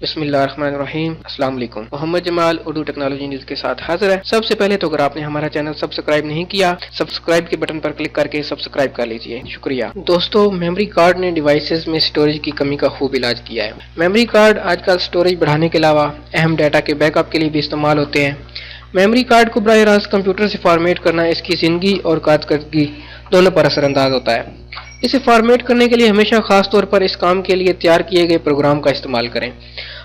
बिस्मिल्लाहिर्रहमानिर्रहीम। अस्सलाम वालेकुम। मोहम्मद जमाल उर्दू टेक्नोलॉजी न्यूज के साथ हाजिर है। सबसे पहले तो अगर आपने हमारा चैनल सब्सक्राइब नहीं किया, सब्सक्राइब के बटन पर क्लिक करके सब्सक्राइब कर लीजिए, शुक्रिया। दोस्तों, मेमोरी कार्ड ने डिवाइसेस में स्टोरेज की कमी का खूब इलाज किया है। मेमोरी कार्ड आजकल स्टोरेज बढ़ाने के अलावा अहम डाटा के बैकअप के लिए भी इस्तेमाल होते हैं। मेमोरी कार्ड को बराह रास्त कंप्यूटर से फॉर्मेट करना इसकी जिंदगी और कारकर्दगी दोनों पर असरअंदाज होता है। इसे फॉर्मेट करने के लिए हमेशा खास तौर पर इस काम के लिए तैयार किए गए प्रोग्राम का इस्तेमाल करें।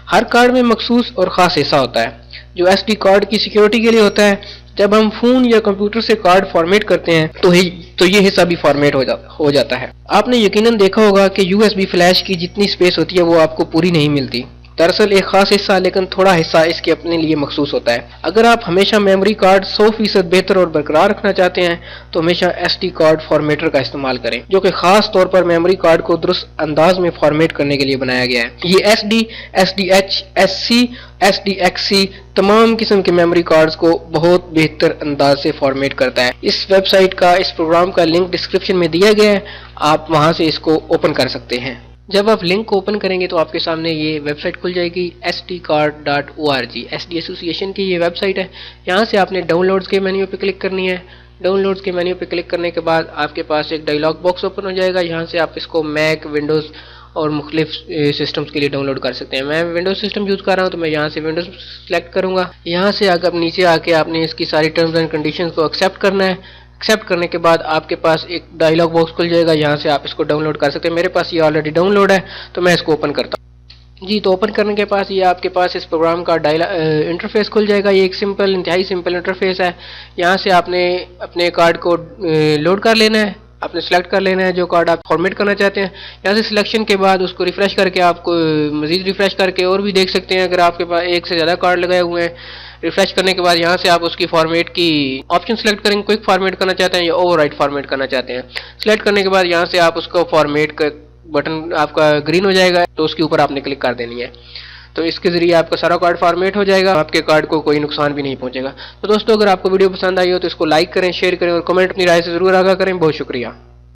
हर कार्ड में मखसूस और ख़ास हिस्सा होता है जो एसडी कार्ड की सिक्योरिटी के लिए होता है। जब हम फ़ोन या कंप्यूटर से कार्ड फॉर्मेट करते हैं तो ये हिस्सा भी फॉर्मेट हो जाता है। आपने यकीनन देखा होगा कि यूएसबी फ्लैश की जितनी स्पेस होती है वो आपको पूरी नहीं मिलती। दरअसल एक खास हिस्सा लेकिन थोड़ा हिस्सा इसके अपने लिए मखसूस होता है। अगर आप हमेशा मेमोरी कार्ड 100% बेहतर और बरकरार रखना चाहते हैं तो हमेशा एसडी कार्ड फॉर्मेटर का इस्तेमाल करें, जो कि खास तौर पर मेमोरी कार्ड को दुरुस्त अंदाज में फॉर्मेट करने के लिए बनाया गया है। ये एसडी, एसडीएच, एससी, एसडीएक्सी तमाम किस्म के मेमोरी कार्ड्स को बहुत बेहतर अंदाज से फॉर्मेट करता है। इस वेबसाइट का, इस प्रोग्राम का लिंक डिस्क्रिप्शन में दिया गया है, आप वहां से इसको ओपन कर सकते हैं। जब आप लिंक को ओपन करेंगे तो आपके सामने ये वेबसाइट खुल जाएगी sdcard.org। एसडी एसोसिएशन की ये वेबसाइट है। यहाँ से आपने डाउनलोड्स के मेन्यू पे क्लिक करनी है। डाउनलोड्स के मेन्यू पे क्लिक करने के बाद आपके पास एक डायलॉग बॉक्स ओपन हो जाएगा। यहाँ से आप इसको मैक, विंडोज़ और मुख्तलिफ सिस्टम्स के लिए डाउनलोड कर सकते हैं। मैं विंडोज़ सिस्टम यूज़ कर रहा हूँ तो मैं यहाँ से विंडोज़ सेलेक्ट करूँगा। यहाँ से अगर नीचे आके आपने इसकी सारी टर्म्स एंड कंडीशंस को एक्सेप्ट करना है। एक्सेप्ट करने के बाद आपके पास एक डायलॉग बॉक्स खुल जाएगा। यहाँ से आप इसको डाउनलोड कर सकते हैं। मेरे पास ये ऑलरेडी डाउनलोड है तो मैं इसको ओपन करता हूँ। जी, तो ओपन करने के पास ये आपके पास इस प्रोग्राम का इंटरफेस खुल जाएगा। ये एक इंतहाई सिंपल इंटरफेस है। यहाँ से आपने अपने कार्ड को लोड कर लेना है। आपने सेलेक्ट कर लेना है जो कार्ड आप फॉर्मेट करना चाहते हैं। यहाँ से सिलेक्शन के बाद उसको रिफ्रेश करके आपको मज़ीद रिफ्रेश करके और भी देख सकते हैं अगर आपके पास एक से ज़्यादा कार्ड लगाए हुए हैं। रिफ्रेश करने के बाद यहाँ से आप उसकी फॉर्मेट की ऑप्शन सेलेक्ट करेंगे। क्विक फॉर्मेट करना चाहते हैं या ओवरराइट फॉर्मेट करना चाहते हैं। सेलेक्ट करने के बाद यहाँ से आप उसको फॉर्मेट का बटन आपका ग्रीन हो जाएगा तो उसके ऊपर आपने क्लिक कर देनी है। तो इसके ज़रिए आपका सारा कार्ड फॉर्मेट हो जाएगा, आपके कार्ड को कोई नुकसान भी नहीं पहुंचेगा। तो दोस्तों, अगर आपको वीडियो पसंद आई हो तो इसको लाइक करें, शेयर करें और कमेंट अपनी राय से ज़रूर आगाह करें। बहुत शुक्रिया।